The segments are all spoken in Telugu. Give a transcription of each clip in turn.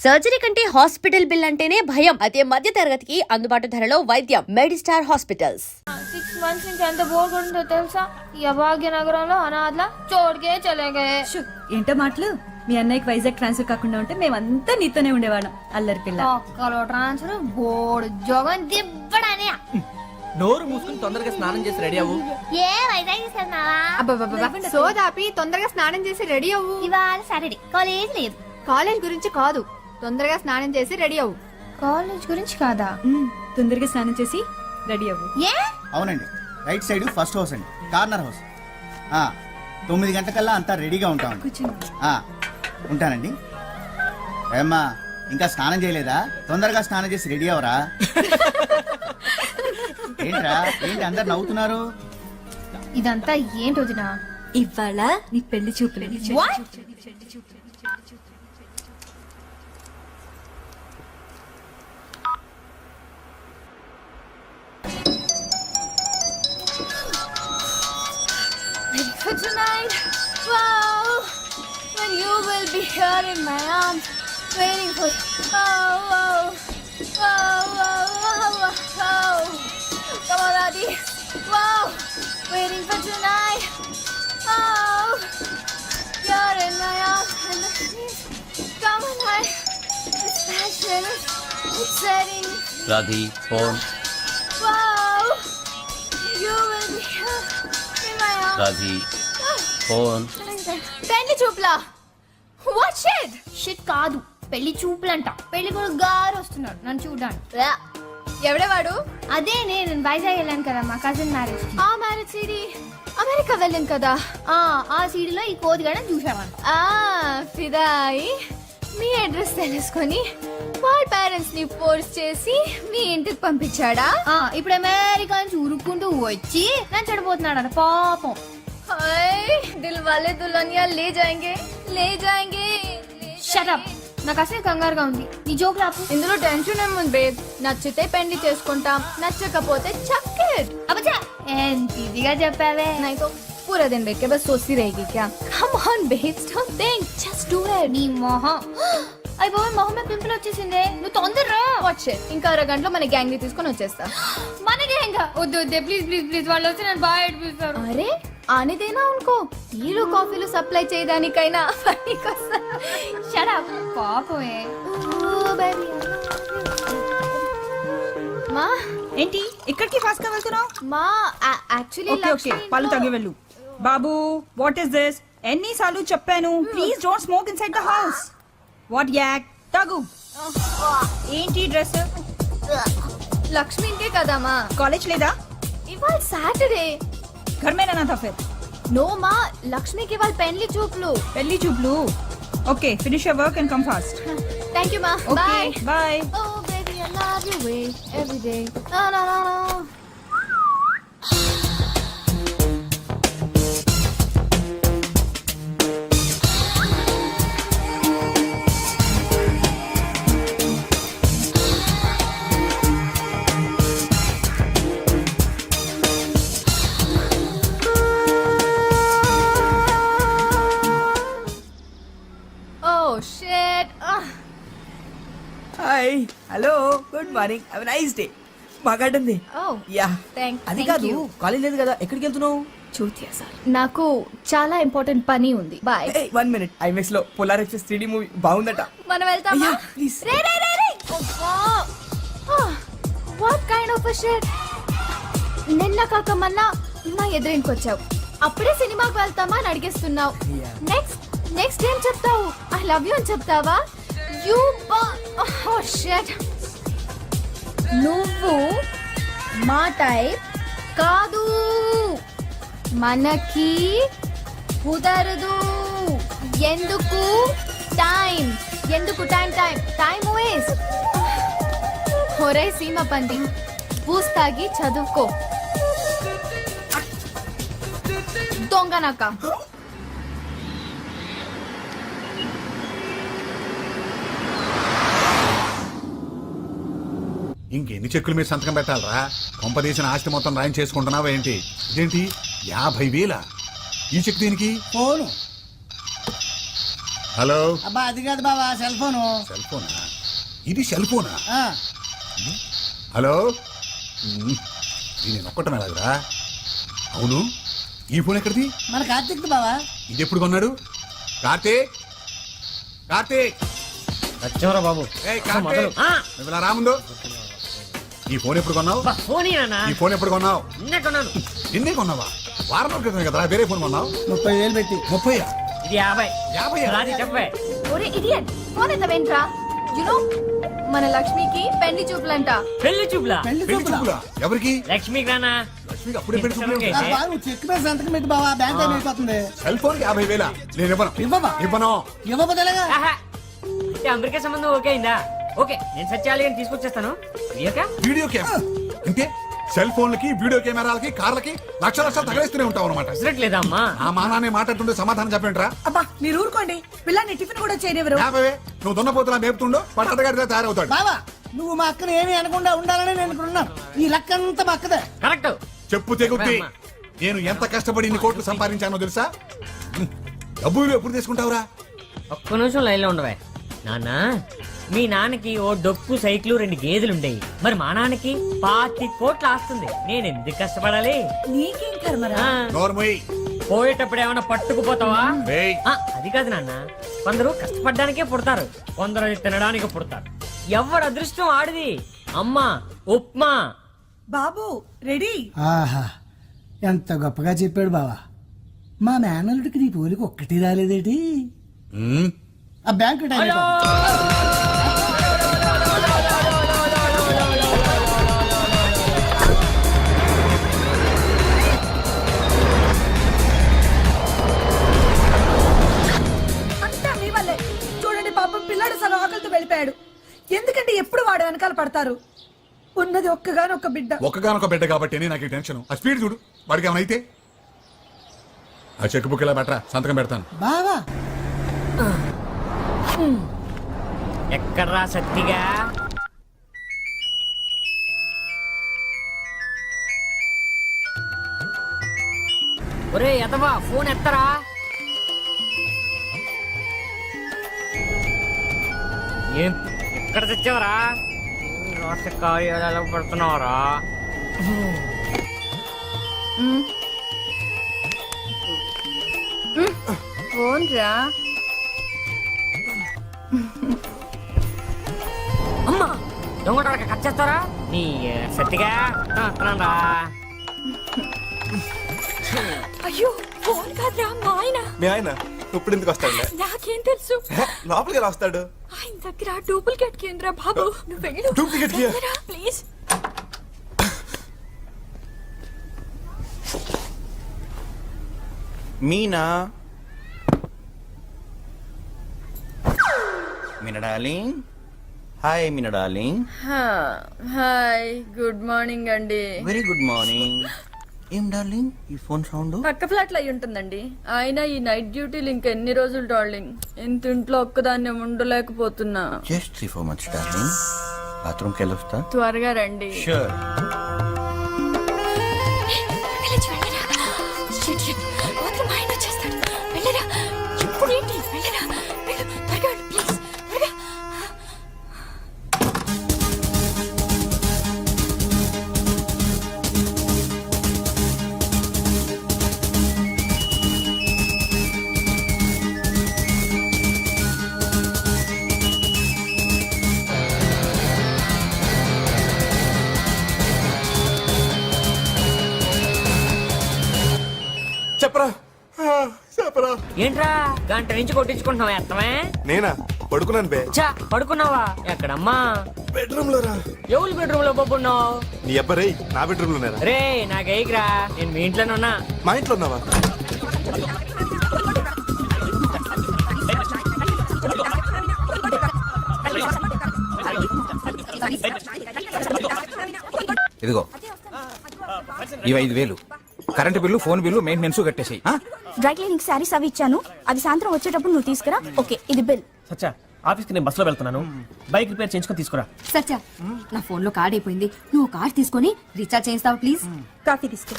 సర్జరీ కంటే హాస్పిటల్ బిల్ అంటేనే భయం. అదే మధ్య తరగతికి అందుబాటు ధరలో వైద్యం. Medistar hospitals. 6 months నుంచి ఎంత బోర్ కొడుతుందో తెలుసా? ఈ అభాగ్యనగరంలో అనాథల చోటుకే చలేగే. ఏంటో మాటలు. మీ అన్నయ్యకి వైజాగ్ ట్రాన్స్ఫర్ కాకుండా ఉంటే మేమంతా నీతోనే ఉండేవాళ్ళం. అల్లరి పిల్ల. ఒక్కలో ట్రాన్స్ఫర్ బోర్డు జోగం దిబ్బడానే. నోరు మూసుకుని తొందరగా స్నానం చేసి రెడీ అవ్వు. ఏ వైజాగ్ తీసుకెళ్తున్నావా? సోదాపి తొందరగా స్నానం చేసి రెడీ అవ్వు. ఇవాళ సాటర్డే కాలేజ్ లేదు. కాలేజ్ గురించి కాదు, తొందరగా స్నానం చేసి రెడీ అవ్వు. కాలేజ్ గురించి కాదా? తొందరగా స్నానం చేసి రెడీ అవ్వు. ఏ అవునండి, రైట్ సైడ్ ఫస్ట్ హౌస్ అండి, కార్నర్ హౌస్. 9 గంటలకల్లా అంతా రెడీగా ఉంటామండి. ఉంటానండి. ఏమ్మా ఇంకా స్నానం చేయలేదా? తొందరగా స్నానం చేసి రెడీ అవరా. ఏంట్రా ఏంటి అందరు నవ్వుతున్నారు? ఇదంతా ఏంటి వదినా? ఇవాళ నీ పెళ్లి చూపులు. For tonight, wow, when you will be here in my arms, waiting for you. Oh, wow, wow, wow, wow, wow. Come on, Radhi. Wow, waiting for tonight. Oh, you're in my arms and the peace. Come on, it's passionate, it's setting. Radhi phone. Wow, you will be here in my arms. Radhi phone. పెళ్లి చూపులా? What shit? షిట్ కాదు, పెళ్లి చూపులంట. పెళ్లి కూడా గారు వస్తున్నాడు నన్ను చూడడానికి. ఎవడే వాడు? అదే నేను వైజాగ్ వెళ్ళాను కదా మా కజిన్ మ్యారేజ్. ఆ మ్యారేజ్ సీడీ అమెరికా వెళ్ళాను కదా. ఆ సీడీలో ఈ కోతిగాడని చూసామని. ఫిదాయి మీ అడ్రస్ తెలుసుకొని వాళ్ళ పేరెంట్స్ ని ఫోర్స్ చేసి మీ ఇంటికి పంపించాడా? ఇప్పుడు అమెరికా నుంచి ఉరుక్కుంటూ వచ్చి నన్ను చెడిపోతున్నాడు పాపం. దిల్ వాలే దుల్హనియా లే జాయేంగే లే జాయేంగే. షట్ అప్, నాకు అసలు కంగారుగా ఉంది. నీ జోక్ లాపు. ఇందులో టెన్షన్ ఏముంది బేబ్? నచ్చితే పెళ్లి చేసుకుంటాం, నచ్చకపోతే చక్కెట్. అబ్బా ఎంత ఈజీగా చెప్పావే. नहीं तो पूरा दिन बैठ के बस सोचती रहेगी क्या? Come on babes, don't think, just do it. నీ మొహం. అయిపోయి మొహం మీద పింపుల్ వచ్చేసిందే. నువ్వు తొందరరా. వాచ్ ఇట్, ఇంకా అరగంటలో మన గ్యాంగ్ ని తీసుకొని వచ్చేస్తా. మనకే ఇంకా వద్దు వద్దే ప్లీజ్ ప్లీజ్ ప్లీజ్. వాళ్ళు వచ్చి నన్ను బాగా ఏడిపిస్తారు. అరే ఆనే దేనా ఉनको, టీలు కాఫీలు సప్లై చేయడానికైనా పనికొస్తా. షట్ అప్ పాపమే. మా ఏంటి ఇక్కడికి ఫాస్ట్ గా వెళ్తున్నావు? మా యాక్చువల్లీ ఓకే ఓకే పళ్ళు తగ్గి వెళ్ళు. బాబు వాట్ ఇస్ దిస్? ఎన్నిసార్లు చెప్పాను please don't smoke inside the house. What యాక్ తగు. ఏంటి డ్రెస్? లక్ష్మి ఇంకే కదా మా. కాలేజ్ లేదా? ఇవాళ సాటర్డే. घर में रहना था फिर. నో మా, లక్ష్మికి ఇవాళ పెళ్లి చూపులు. పెళ్లి చూపులు. Okay finish your work and come fast. Thank you మా. Okay boy bye. Oh baby, I love you way every day. No, no, no, no. Oh shit. Hi hello good morning have a nice day. బాగా ఆడింది. Oh. యా Thank అది కాదు, you. కాలేజ్ లేదు కదా, ఎక్కడికి వెళ్తున్నావు? చూతియా సార్, నాకు చాలా ఇంపార్టెంట్ పని ఉంది. బాయ్. 1 మినిట్, ఐమాక్స్ లో పోలార్ ఎక్స్ప్రెస్ 3D మూవీ బాగుందట. మనం వెళ్తామా? Yeah, please. Ray ray ray ray. What kind of a shit. నిన్న కాక మొన్న నా ఎదురింటికి వచ్చావు, అప్పుడే సినిమాకి వెళ్తామా అని అడిగేస్తున్నావు. నెక్స్ట్ ఏం చెప్తావు? ఐ లవ్ యూ అని చెప్తావా? You oh shit. నువ్వు మా టైప్ కాదు, మనకి కుదరదు. ఎందుకు టైం టైం వేస్ట్. ఒరే సీమ పంది, పూస్తాగి చదువుకో దొంగనక. ఇంకెన్ని చెక్కులు మీరు సంతకం పెట్టాలరా? కొంపదీసిన ఆస్తి మొత్తం రాయం చేసుకుంటున్నావా ఏంటి? ఇదేంటి 50,000? ఈ చెక్ దీనికి? ఫోను హలో అబ్బా అది కాదు బావా సెల్ ఫోను. సెల్ ఫోనా? ఇది సెల్ ఫోనా? ఆ, హలో ఇది నేను ఒక్కటమే లాగరా. అవును, ఈ ఫోన్ ఎక్కడిది? మన కార్తీక్ బావా. ఇది ఎప్పుడు కొన్నాడు? కార్తీక్, కార్తీక్, వచ్చారా బాబు? ఏయ్ కార్తీక్, నువ్వు ఇలా రాముందు. ఈ ఫోన్ ఎప్పుడు కొన్నావు? ఈ ఫోన్ ఎప్పుడు కొన్నావు? నిన్నే కొన్నావా? వారం రోజుల క్రితమే కదరా వేరే ఫోన్ కొన్నావు. 30,000 పెట్టి. 30? ఇది 50. 50? ఒరే ఇడియట్, ఫోన్ ఎత్తవేంట్రా? యునో మన లక్ష్మికి పెళ్లి చూపులంట. పెళ్లి చూపులా? పెళ్లి పెళ్లి చూపులా? చూపులా? ఎవరికి? లక్ష్మికి రానా? లక్ష్మికి అప్పుడే పెళ్లి చూపులు? ఆ, బావ, నువ్వు చెక్ మీద సంతకం పెట్టి బావా, బ్యాంక్ టైం అయిపోతుంది. సెల్ ఫోన్ కి 50,000 నేను ఇవ్వను. ఇవ్వవా? ఇవ్వను. ఇవ్వబోతేలాగా. అంటే అమెరికా సంబంధం ఓకే అయిందా? ఓకే, నేను సెర్చ్ చేయాలి అని తీసుకొచ్చేస్తాను. వీడియో కెమెరా అంటే సెల్ ఫోన్లకి వీడియో కెమెరాలకి కార్లకి లక్షలు తగలేస్తూనే ఉంటావు అనమాట. లేదా అమ్మా? ఆ మానాన్ని మాట్లాడుతుంటే సమాధానం చెప్పండిరా. అబ్బా మీరు ఊరుకోండి, పిల్లాన్ని టిఫిన్ కూడా చేయనివ్వరు. యాభై నువ్వు దున్నపోతులా మేపుతుండో పట్టడగాడిగా తయారవుతాడు. బావా, నువ్వు మా అక్కని ఏమీ అనకుండా ఉండాలని నేను ఇక్కడ ఉన్నాను. ఈ లక్కంతా మా అక్కదే. కరెక్ట్. చెప్పు తెగుద్ది. నేను ఎంత కష్టపడి ఇన్ని కోట్లు సంపాదించానో తెలుసా? డబ్బులు ఎప్పుడు తీసుకుంటావురా? ఒక్క నిమిషం లైన్ లో ఉండవే. నాన్న, మీ నాన్నకి ఓ డొక్కు సైకిల్ 2 గేదెలు ఉండేవి. మరి మా నాన్నకి 25 కోట్లు ఆస్తుంది. నేను ఎందుకు కష్టపడాలి? నీకేం కర్మరా? ఆ, నోర్మోయ్. పోయేటప్పుడు ఏమైనా పట్టుకుపోతావా? ఏయ్. ఆ, అది కాదు నాన్న, కొందరు కష్టపడ్డానికే పుడతారు, కొందరు అది తినడానికి పుడతారు. ఎవడు అదృష్టం ఆడిది. అమ్మా ఉప్మా. బాబు రెడీ? ఆహా, ఎంత గొప్పగా చెప్పాడు బావా. మా మేనల్లుడికి నీ పోలికి ఒక్కటి రాలేదేటి? ఉమ్, ఆ బ్యాంకు టైం అయిపోతుంది. అంతా మీ వల్లే. చూడండి పాపం పిల్లాడు సగం ఆకలితో వెళ్ళిపోయాడు. ఎందుకంటే ఎప్పుడు వాడు వెనకాల పడతారు. ఉన్నది ఒక్కగానొక్క బిడ్డ. ఒక్కగానొక బిడ్డ కాబట్టి నాకు ఈ టెన్షన్. ఆ స్పీడ్ చూడు, వాడికి ఏమైనా అయితే. ఆ చెక్ బుక్ ఇలా పెట్టరా, సంతకం పెడతాను. బావా, ఎక్కడ్రా సత్తిగా? ఒరే ఎదవా, ఫోన్ ఎత్తరా. ఏం ఎక్కడ తెచ్చావరా? రాష్ట్ర కార్యాలయాలకు పడుతున్నావరా? ఫోన్ రా. అమ్మా దొంగ కట్ చేస్తారా నీ సత్తిగా? వస్తున్నారా? అయ్యో ఫోన్ కాదురా మా ఆయన. మీ ఆయన ఇప్పుడు ఎందుకు వస్తాడు? నాకేం తెలుసు. లోపలికి ఎలా వస్తాడు? ఆయన దగ్గర డూప్లికేట్ కేంద్ర బాబు. నువ్వు వెళ్ళు. డూప్లికేట్ కి? Please. Meena, Meena darling. Hi Meena darling. Hi, good morning అండి. Very good morning. ఏం డార్లింగ్ ఈ ఫోన్ సౌండ్? పక్క ఫ్లాట్ లో అయి ఉంటుందండి. ఆయన ఈ నైట్ డ్యూటీలు ఇంకెన్ని రోజులు డార్లింగ్? ఇంత ఇంట్లో ఒక్కదాన్ని ఉండలేకపోతున్నా. Just 3-4 months darling. బాత్రూమ్కి వెళ్ళొస్తా. త్వరగా రండి. షూర్. మాత్రం ఆయన వచ్చేస్తాడు. వెళ్ళరా. ఇప్పుడు ఏంటి? వెళ్ళరా. వెళ్ళు. త్వరగా వెళ్ళు, ప్లీజ్. త్వరగా. చెప్పరా చెప్పరా. ఏంట్రా గంట నుంచి కొట్టించుకుంటున్నావు? ఎత్తమే. నేనా పడుకున్నాను బే. చా పడుకున్నావా? ఎక్కడమ్మా? బెడ్రూమ్ లో రా. ఎవరు బెడ్రూమ్ లో పడుకున్నావు? నీ అబ్బరే నా బెడ్రూమ్ లోనేరా. రే నాకేగిరా, నేను మీ ఇంట్లోనే ఉన్నా. మా ఇంట్లో ఉన్నావా? ఇదిగో ఇవి 5,000. Current bill, phone bill, maintenance కట్టేసాయి. డ్రై క్లీనింగ్ శారీస్ అవి ఇచ్చాను. అది సాయంత్రం వచ్చేటప్పుడు నువ్వు తీసుకురా. ఓకే, ఇది బిల్. సచ్చా ఆఫీస్కి నేను బస్సులో వెళ్తున్నాను. బైక్ రిపేర్ చేయించుకొని తీసుకురా. సత్య, నా ఫోన్ లో కార్డ్ అయిపోయింది. నువ్వు కార్డ్ తీసుకొని రీఛార్జ్ చేస్తావా ప్లీజ్? కాఫీ తీసుకో.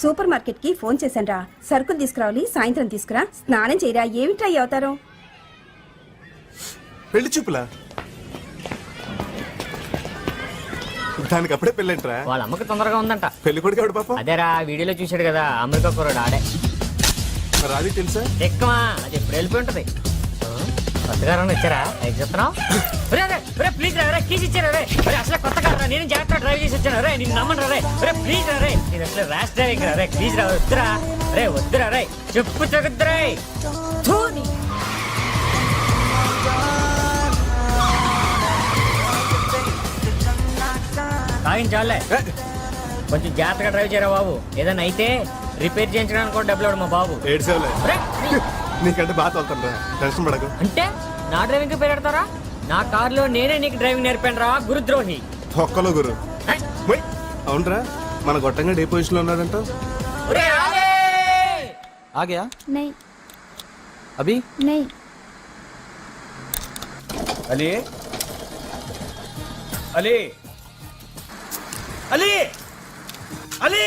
సూపర్ మార్కెట్ కి ఫోన్ చేశాను రా. సరుకులు తీసుకురావాలి, సాయంత్రం తీసుకురా. స్నానం చేయరా. ఏమిట్రా ఈ అవతారం? పెళ్లి చూపులా? దానికి అప్పుడే పెళ్ళంటరా? వాళ్ళ అమ్మకి తొందరగా ఉందంట. పెళ్లి కొడుకు ఎవడు పాపం? అదేరా వీడియోలో చూశాడు కదా అమెరికా కుర్రాడు ఆడే. మరి అది తెలుసా? ఎక్కువ అది ఎప్పుడు వెళ్ళిపోయి ఉంటది. కొత్తగా వచ్చారా బైక్ చెప్తున్నావు? ప్లీజ్ రే కీస్ ఇచ్చారా రే? అసలు కొత్త కారా, నేను జాగ్రత్త డ్రైవ్ చేసి వచ్చాను రే. నేను నమ్మను రే. ప్లీజ్ రే, ఇది అసలు ర్యాష్ డ్రైవింగ్ రే. ప్లీజ్ రా, వద్దురా రే, వద్దురా రే, చెప్పు తగ్గుద్దురా. తాగించాలే, కొంచెం జాగ్రత్తగా డ్రైవ్ చేయరా బాబు. ఏదైనా అయితే రిపేర్ చేయించడానికి కూడా డబ్బులు మా బాబు. ఏడ్చేవలే, నీకంటే బాగా తోలుతాను రా, టెన్షన్ పడకు. అంటే నా డ్రైవింగ్ పేరు పెడతారా? నా కార్లో నేనే నీకు డ్రైవింగ్ నేర్పాను రా గురుద్రోహి. ఒక్కలో గురు. అవునరా, మన గొట్టంగా డే పొజిషన్ లో ఉన్నాడంట. आ गया नहीं अभी नहीं अली अली अली अली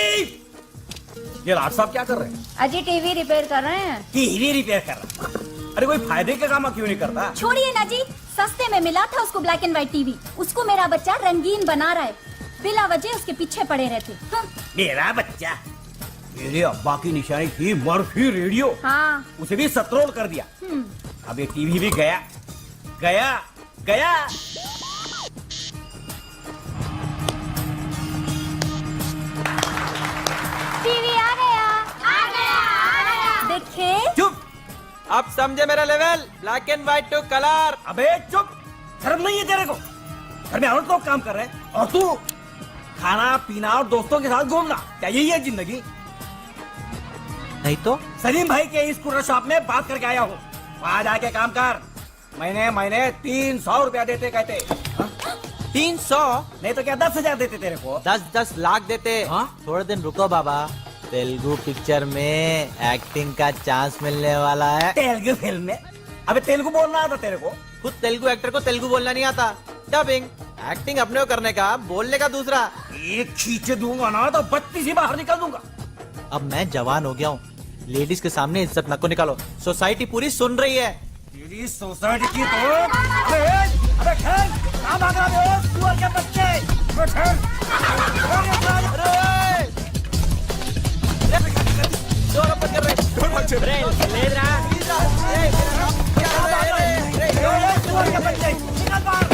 ये राज साहब क्या कर रहे हैं? अजी टीवी रिपेयर कर रहे हैं। टीवी रिपेयर कर रहा है? अरे कोई फायदे का काम क्यों नहीं करता? छोड़िए ना जी, सस्ते में मिला था उसको ब्लैक एंड व्हाइट टीवी। उसको मेरा बच्चा रंगीन बना रहा है, बिला वजह उसके पीछे पड़े रहते। मेरा बच्चा, मेरे अब्बा की निशानी थी मर्फी रेडियो, हाँ उसे भी सत्रोल कर दिया। अब ये टीवी भी गया गया गया। टीवी आ गया आ गया आ गया। देखे चुप, अब समझे मेरा level, black and white to colour. अबे चुप, शर्म नहीं है तेरे को? घर में औरत लोग काम कर रहे हैं और तू खाना पीना और दोस्तों के साथ घूमना, क्या यही है जिंदगी? नहीं तो सलीम भाई के इस स्कूटर शॉप में बात करके आया हूँ, वहाँ जाके काम कर। महीने महीने 300 रुपया देते कहते। 300 नहीं तो क्या 10,000 देते तेरे को? 10-10 लाख देते। हाँ? थोड़े दिन रुको बाबा, तेलुगु पिक्चर में एक्टिंग का चांस मिलने वाला है। तेलुगु फिल्म में? अबे तेलुगु बोलना आता तेरे को? खुद तेलुगु एक्टर को तेलुगु बोलना नहीं आता। डबिंग एक्टिंग अपने को करने का, बोलने का दूसरा। एक खींच दूंगा ना तो 32 ही बाहर निकल दूंगा। अब मैं जवान हो गया हूँ, लेडीज के सामने इज्जत नको निकालो, सोसाइटी पूरी सुन रही है। तेरी सोसाइटी की तो अबे खेल, कहाँ भाग रहा है सुअर के बच्चे? अबे खेल। లేదురా सुअर के बच्चे निकल बाहर।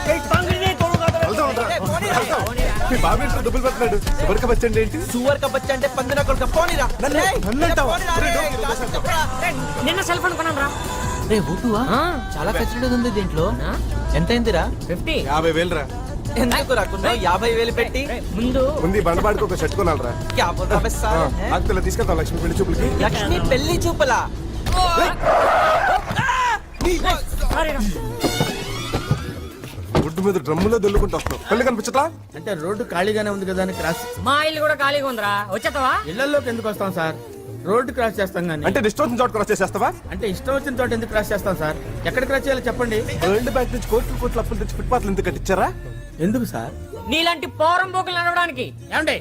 कहीं टांग नहीं तोड़ूंगा तेरे। బాబు డబ్బులు పెడుతున్నాడు. ఎవరికి వచ్చండి ఏంటి? सुअर का बच्चा అంటే పందిన కొడుకు పోనీరా నిన్న సెల్ ఫోన్ కొన్నాను రా. రే బుట్టువా, చాలా ఫెసిలిటీ ఉంది దీంట్లో. ఎంత అయిందిరా? 50. 50,000 రా. ఎందుకు రాకున్నావు 50,000 పెట్టి? ముందు ముందు ఈ బండబాడికి ఒక షర్ట్ కొనాలరా. క్యా బోల్ రहा है साला? ఆకుల తీసుకెళ్తాం లక్ష్మి పెళ్లి చూపులకి. లక్ష్మి పెళ్లి చూపలా? గుడ్డు మీద డ్రమ్ములో దొల్లుకుంటూ వస్తాం. పెళ్లి కనిపించట్లా? అంటే రోడ్డు ఖాళీగానే ఉంది కదా అని క్రాస్ మా ఇల్లు కూడా ఖాళీగా ఉందిరా, వచ్చేస్తావా? ఇళ్లలోకి ఎందుకు వస్తాం సార్? రోడ్డు క్రాస్ చేస్తాం కానీ అంటే డిస్టోన్స్ చోట క్రాస్ చేసేస్తావా? అంటే ఇష్టం వచ్చిన చోట ఎందుకు క్రాస్ చేస్తాం సార్? ఎక్కడ క్రాస్ చేయాలో చెప్పండి. వరల్డ్ బ్యాంక్ నుంచి కోట్లు అప్పులు తెచ్చి ఫుట్పాత్లు ఎందుకు కట్టించారా? ఎందుకు సార్? నీలాంటి పోరం పోకులు నడవడానికి. ఏమండి,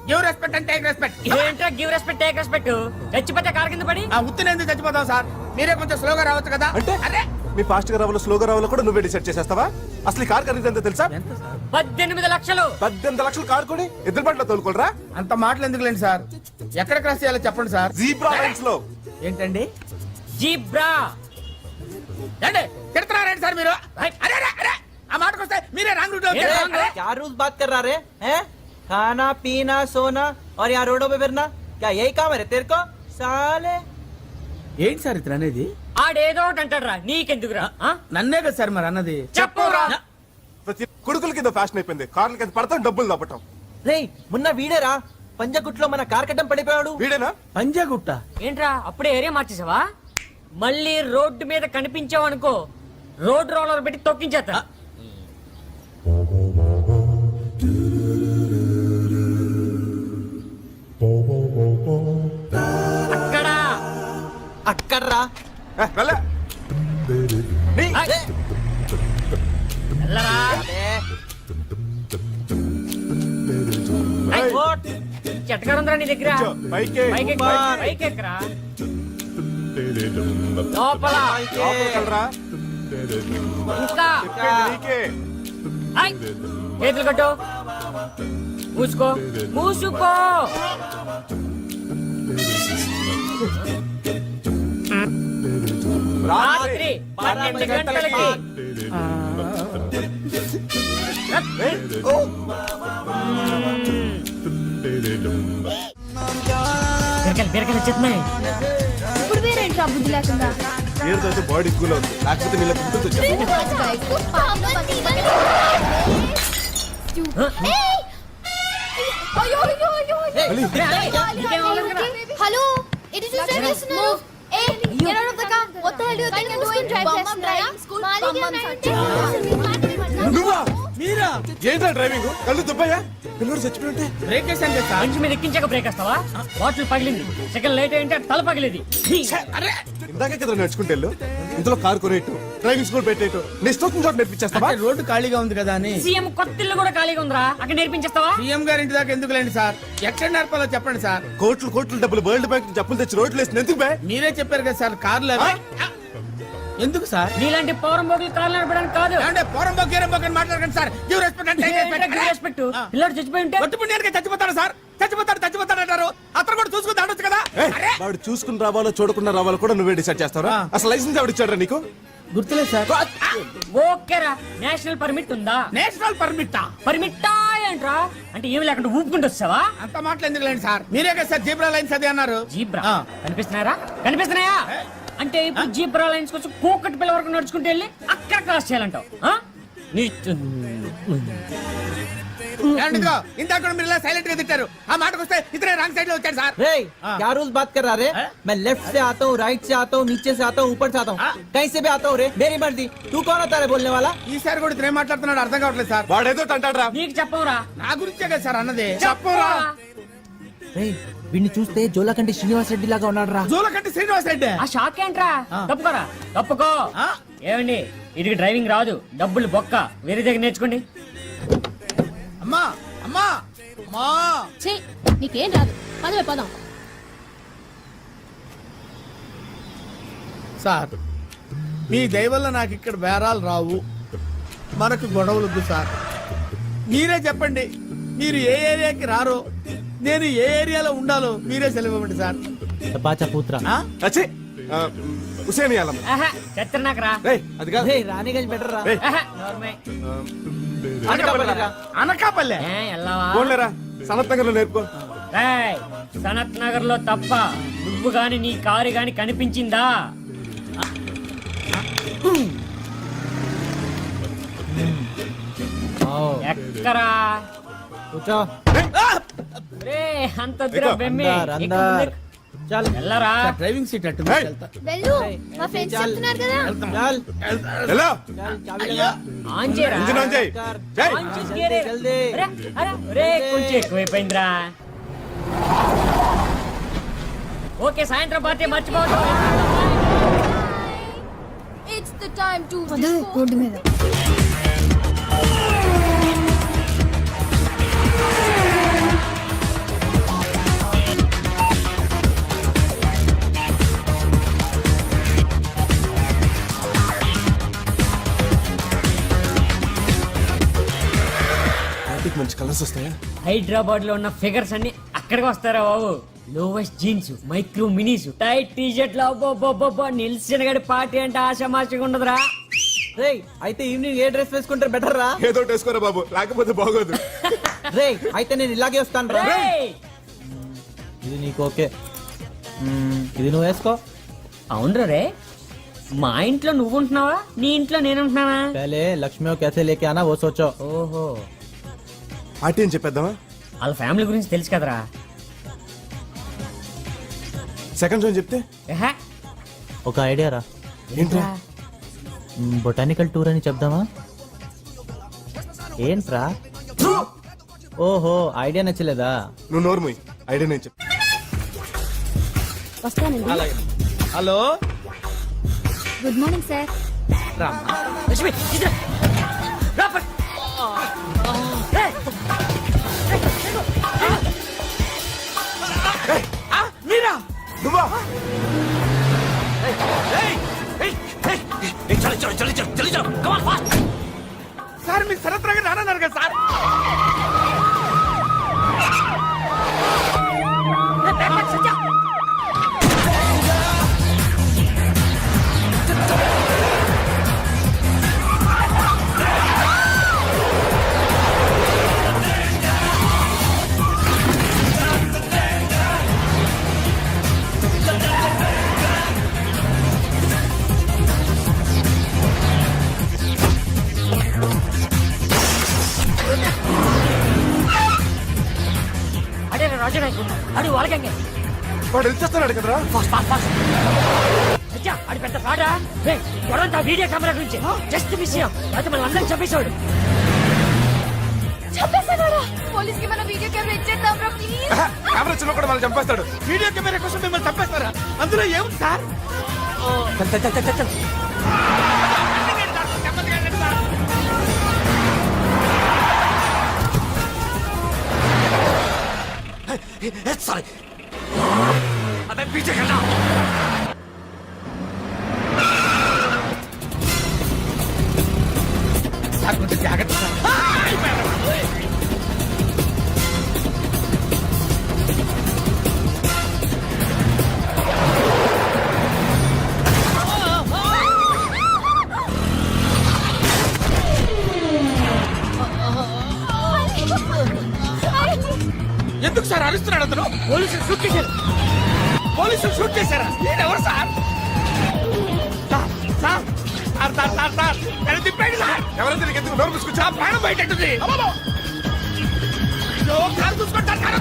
గివ్ రెస్పెక్ట్ అంటే టేక్ రెస్పెక్ట్. ఏంట్రా గివ్ రెస్పెక్ట్ టేక్ రెస్పెక్ట్? చచ్చిపోతే కారు కింద పడి ఆ ఉత్తిని ఎందుకు చచ్చిపోతాం సార్? మీరే కొంచెం స్లోగా రావచ్చు కదా. అంటే అరే మీ ఫాస్ట్ గా రావాలో స్లోగా రావాలో కూడా నువ్వే డిసైడ్ చేసేస్తావా? అసలు ఈ కార్ ఖరీదు ఎంత తెలుసా? 18 లక్షలు. 18 లక్షలు కార్ కొని ఎదురు బండ్లో తోలుకోరా? అంత మాటలు ఎందుకు లేండి సార్? ఎక్కడ క్రాస్ చేయాలో చెప్పండి సార్. జీబ్రా లైన్స్ లో. ఏంటండి జీబ్రా. ఏంటి తిడుతున్నారేంటి సార్ మీరు? అరే అరే అరే, ఆ మాటకు వస్తే మీరే రాంగ్ రూట్ లో వచ్చారు. क्या रूल्स बात कर रहा रे हैं? खाना पीना सोना और यहाँ रोडों पे फिरना, क्या यही काम है तेरे को साले? ఏంటి సార్ ఇతను అనేది? ఆడేదో ఒకటి అంటాడురా, నీకెందుకురా? నన్నే కదా సార్ మరి అన్నది. చెప్పురా. ప్రతి కొడుకుల కింద ఫ్యాషన్ అయిపోయింది. కార్ల కింద పడతాం, డబ్బులు దప్పటం. రే మొన్న వీడేరా పంజగుట్లో మన కార్ కట్టం పడిపోయాడు. వీడేనా? పంజాగుట్ట. ఏంట్రా అప్పుడే ఏరియా మార్చేసావా? మళ్ళీ రోడ్డు మీద కనిపించావు అనుకో, రోడ్ రోలర్ పెట్టి తొక్కించేస్తా. అక్కడ అక్కడ్రా వెళ్ళే. వెళ్ళరా. ఓట్ చెట్టకాడుందిరా నీ దగ్గర. పైకి. పైకి ఎక్కరా. లోపల లోపలికెళ్ళరా. ఇంకా నీకే. ఐ, చేతులు కట్టు మూసుకో మూసుకో. రాత్రి 12 గంటలకి బిరకలు వచ్చేస్తున్నాయి. ఇప్పుడు వేరేంట్రా బుద్ధి లేకుండా ఏరుతో అయితే బాడీ కూల్ అవుతుంది, లేకపోతే నీళ్ళ గుర్తు హలో it is చేస్తున్నారు. Hey, get out of the car. What the hell do you think you're doing? Drive చేస్తున్నారా? నువ్వా మీరా ఏంటా డ్రైవింగ్? కళ్ళు దుబ్బయ్యా, పిల్లడు చచ్చిపోయింటే బ్రేక్ చేశాను కదా సార్. మంచి మీద ఎక్కించాక బ్రేక్ వస్తావా? బాటిల్ పగిలింది, సెకండ్ లేట్ అయింటే తల పగిలేది. ఇందాకే కదా నడుచుకుంటే ఇందులో కారు కొనేట్టు, డ్రైవింగ్ స్కూల్ పెట్టేట్టు, నెక్స్ట్ వచ్చిన చోట నేర్పించేస్తావా? అంటే రోడ్డు ఖాళీగా ఉంది కదా అని. సీఎం కొత్త ఇల్లు కూడా ఖాళీగా ఉందిరా, అక్కడ నేర్పించేస్తావా? సీఎం గారి ఇంటి దాకా ఎందుకు లేండి సార్, ఎక్కడ నేర్పాలో చెప్పండి సార్. కోట్లు కోట్లు డబ్బులు వరల్డ్ బ్యాంక్ నుంచి అప్పులు తెచ్చి రోడ్లు వేసి ఎందుకు బే? మీరే చెప్పారు కదా సార్ కార్లు అవి. ఎందుకు సార్? నీలాంటి పౌరం బోగులు కాళ్ళు నడపడానికి కాదు. అంటే పోరం బొగ్గేరం బొగ్గని మాట్లాడకండి సార్. గివ్ రెస్పెక్ట్ అంటే రెస్పెక్ట్. పిల్లడు చచ్చిపోయి ఉంటే కొట్టుపుణ్యానికి చచ్చిపోతాడు సార్, చచ్చిపోతాడు అంటారు. అతను కూడా చూసుకుని దాడొచ్చు కదా. వాడు చూసుకుని రావాలో చూడకుండా రావాలో కూడా నువ్వే డిసైడ్ చేస్తావా? అసలు లైసెన్స్ ఎవడు ఇచ్చాడా నీకు? గుర్తులేదు సార్. ఓకేరా, నేషనల్ పర్మిట్ ఉందా? నేషనల్ పర్మిట్టా? పర్మిట్టా ఏంట్రా? అంటే ఏమి లేకుండా ఊపుకుంటూ వచ్చావా? అంత మాటలు ఎందుకు లేండి సార్, మీరే కదా సార్ జీబ్రా లైన్స్ అది అన్నారు. జీబ్రా ఆ. కనిపిస్తున్నారా? కనిపిస్తున్నాయా? అంటే ఇప్పుడు జీబ్రా లైన్స్ వచ్చి కోకట్ పిల్ల వరకు నడుచుకుంటూ వెళ్ళి అక్కడ క్రాస్ చేయాలంటావు? ఆ? ఇదిగో, ఇందాక కూడా మీరు ఇలా సైలెంట్ గా తిట్టారు, ఆ మాటకు వస్తే ఇతనే రాంగ్ సైడ్ లో వచ్చాడు సార్. रे क्या रूल्स बात कर रहा रे? मैं लेफ्ट से आता हूँ, राइट से आता हूँ, नीचे से आता हूँ, ऊपर से आता हूँ, कहीं से भी आता हूँ रे, मेरी मर्जी. तू कौन होता है बोलने वाला? ఈసారి కూడా ఇతనే మాట్లాడుతున్నాడు, అర్థం కావట్లేదు సార్. వాడేదో అంటాడు. నీకు చెప్పవురా? నా గురించే కదా సార్ అన్నది. చెప్పరా? రే వీడిని చూస్తే జోలకంటి శ్రీనివాస్ రెడ్డి లాగా ఉన్నాడు రా. జోలకంటి శ్రీనివాస్ రెడ్డి. ఆ షాక్ ఏంట్రా? తప్పుకోరా, తప్పుకో. ఆ? ఏమండి, ఇది డ్రైవింగ్ రాదు, డబ్బులు బొక్క, వేరే దగ్గర నేర్చుకోండి. అమ్మా అమ్మా అమ్మా. ఛీ, నీకేం రాదు. పదవే పదం. సార్ మీ దయ వల్ల నాకు ఇక్కడ బేరాలు రావు, మనకు గొడవలు సార్. మీరే చెప్పండి, మీరు ఏ ఏరియాకి రారో, నేను ఏ ఏరియాలో ఉండాలో మీరే సెలవివ్వండి సార్. బాచా పూత్రా. ఆ? అచ్చే హుసేన్ యాలమ్మ. ఆహా, చెత్త నాకు రా. రేయ్, అది కాదు. రే రాణిగంజ్ బెటర్ రా. రేయ్, ఆహా, నోర్మై. అనకాపల్లి రా. అనకాపల్లె. ఏ, ఎల్లావా? పోన్లేరా, సనత్ నగర్ లో నేర్పుకో. రేయ్, సనత్ నగర్ లో తప్ప నువ్వు గాని నీ కారు గాని కనిపించిందా? ఎక్కరా? కూర్చో. రే, అంత దూరం ఎక్కు. బెమ్మి. అందర్, ఎక్కు, అందర్. ఎక్కు. చల్ ఎల్లరా? డ్రైవింగ్ సీట్ అట్టు ఏయ్. వెళ్తా. వెళ్ళు, మా ఫ్రెండ్స్ చెప్తున్నారు కదా. చల్ ఎలా చల్ చాబీ లగా. ఆన్ చేయరా? ఇంజిన్ ఆన్ చేయి. చేయి. ఆన్ చేసి గేరే. జల్దీ. అరే, అరే, రే, కొంచెం ఎక్కువైపోయిందిరా. ఓకే, సాయంత్రం పార్టీ మర్చిపోవద్దు. It's the time to road మీద వాటికి మంచి కలర్స్ వస్తాయా? హైదరాబాద్ లో ఉన్న ఫిగర్స్ అన్ని అక్కడికి వస్తారా బాబు? Lowest jeans, micro minis, tight T షర్ట్లు, అబ్బో నిల్చిన గడి పార్టీ అంటే ఆశామాషగా ఉండదురా. రే అయితే ఈవినింగ్ ఏ డ్రెస్ వేసుకుంటారు బెటర్ రా? ఏదో ఒకటి వేసుకోరా బాబు, లేకపోతే బాగోదు. రే అయితే నేను ఇలాగే వస్తాను రా. రేయ్! ఇది నీకు ఓకే, ఇది నువ్వు వేసుకో. అవునరా రే, మా ఇంట్లో నువ్వు ఉంటున్నావా, నీ ఇంట్లో నేను ఉంటున్నానా? पहले लक्ष्मी कैसे लेके आना वो सोचो. ఓహో, పార్టీ అని చెప్పేద్దామా? వాళ్ళ ఫ్యామిలీ గురించి తెలుసు కదరా. సెకండ్ జోన్ చెప్తే ఏహే, ఒక ఐడియా రా, ఏంట్రా? బొటానికల్ టూర్ అని చెప్దామా? ఏంట్రా? ఓహో ఐడియా నచ్చలేదా? నువ్వు నోరు మూయి, ఐడియా నేను చెప్తా. వస్తానండి. Hello good morning sir. Lakshmi, ఇదిరా. రా, పట్. రేయ్! మీరా? నువ్వా? సార్ మీరు సరత్రాగా రానన్నారు కదా సార్. అడే రాజు నాయకు అడు వాళ్ళకంగే వాడు వెళ్ళిచేస్తున్నాడు కదరా. సత్య అది పెద్ద పాడా గొడవంతా వీడియో కెమెరా గురించి జస్ట్ విషయం అయితే మనం అందరం చంపేశాడు. చంపేశాడా? పోలీస్ కి మన వీడియో కెమెరా ఇచ్చేద్దాం బ్రో ప్లీజ్. కెమెరా చిన్న కూడా వాళ్ళు చంపేస్తాడు. వీడియో కెమెరా కోసం మిమ్మల్ని తప్పేస్తారా? అందులో ఏముంది సార్? సారీ అదే పీచే కన్నా. సార్ కొంచెం జాగ్రత్త సార్. ఎందుకు సార్ అరుస్తున్నాడు అతను? పోలీసులు షూట్ చేశారు. పోలీసులు షూట్ చేశారా? ఎవరు sir? Sir sir sir sir sir sir నన్ను తిప్పండి సార్. ఎవరైతే నీకు ఎందుకు నోరు మూసుకొచ్చా? ఆ ప్రాణం బయటెట్టుంది. అయ్యో, కారు చూసుకుంటారు కారు.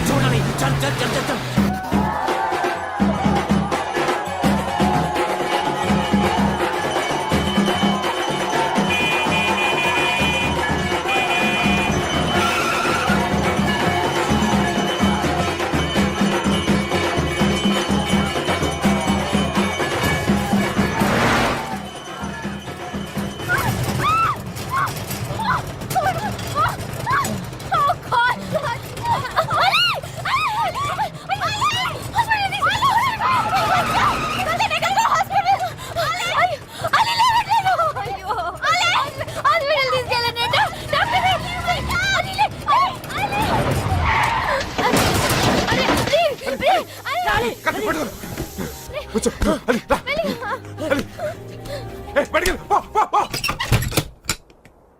చూడండి చల్ చల్ చల్ చల్ చల్.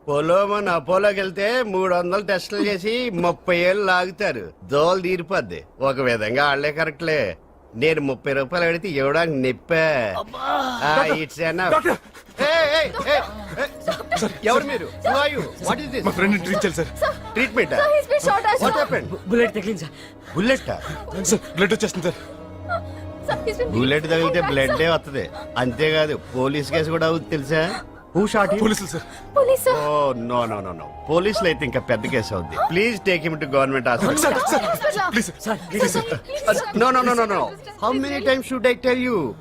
పొలోమన్ అపోలోకి వెళ్తే 300 టెస్టులు చేసి 30 ఏళ్ళు లాగుతారు. దోలు తీరిపోద్ది. ఒక విధంగా వాళ్లే కరెక్ట్లే. నేను 30 రూపాయలు అడిగితే ఇవ్వడానికి నెప్పా. ఇట్స్ ఎవరు మీరు? What is this? మా ఫ్రెండ్ ట్రీట్ చేయాలి sir. Treatment? What happened? Bullet తగిలింది సార్. బుల్లెట్? సార్ బ్లడ్ వచ్చేస్తుంది సార్. బుల్లెట్ తగిలితే బ్లడ్ వస్తుంది. అంతేకాదు పోలీస్ కేసు కూడా అవుతుంది తెలుసా? Who shot? పోలీసులు సార్. Oh no no no no, పోలీసులు అయితే ఇంకా పెద్ద కేసు అవుద్ది. Please take him to government hospital. Sir sir please sir. No, no, no, no, no. How many times should I tell you?